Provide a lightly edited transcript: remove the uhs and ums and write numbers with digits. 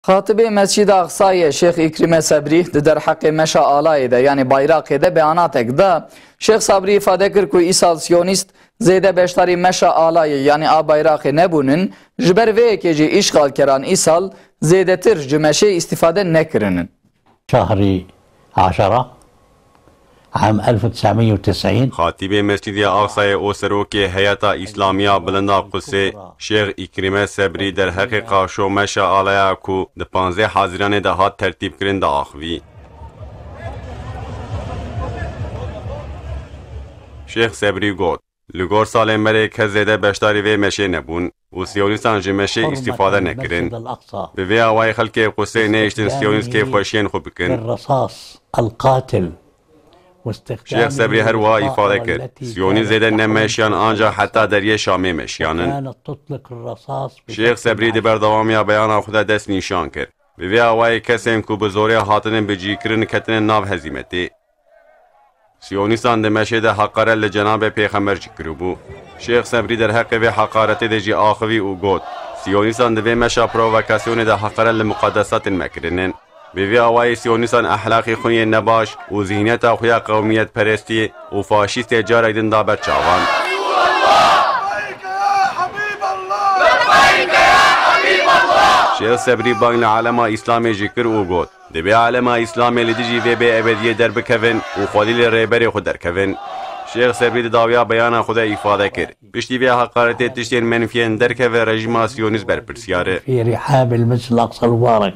Xatibi Mescid-i Aqsa'yê Şeyx İkrime Sebrî di derheqê meşa alayê de yani bayraqê de beyanateke da Şeyx Sebrî ifade kir ku îsal Siyonîst zêde beşdarî meşa alayê yani a bayraqê nebûnin ji ber vê yekê jî îşgalkeran îsal zêdetir ji meşê îstîfade nekirinin. شهر 10 عام 1990 خاتیب مسجد اقصای او سروکی هیئت اسلامیه بلندا قدسی شیخ اکریم صبری در حقیقت شو مشا آلیا کو د 15 حاضران ده هات ترتیب کرن د اخوی شیخ صبری گفت لگور سال مره که زده بشتاری و مشه نبون و سیونیستان جمشه استفاده نکرن به وی آوای خلک قدسی نیشتن سیونیست که خوشین خوب بکن الرصاص القاتل شیخ صبری هر وها ifade کرد سیونی زیده نمشیان آنجا حتی در یه شامی مشیانن. شیخ صبری دی بردوامی بیان خود دست نیشان کرد و وی آوائی کسیم که بزوری حاطن بجی کرن کتن ناو هزیمتی سیونیستان دی مشهد حقاره لجناب پیغمبر جکرو بو. شیخ صبری در حق و حقارتی دی جی آخوی او گود سیونیستان دی مشا پرووکاسیون دی حقاره لمقدسات مکرنن به وی آوای سیونیستان اخلاقی خونی نباش و ذهنیت خویا قومیت پرستی و فاشیست جار ایدن دابر چاوان. شیخ صبری بانگ لعالم اسلامی جکر او گود دبی عالم اسلامی لدیجی وی به ابدیه در بکوین و خودی لریبری خود در کوین. شیخ صبری داویا بیان خود ifade کرد پشتی وی حقارت تشتین منفیان در که رژیم سیونیست برپرسیاره في رحاب المسجد الأقصى المبارك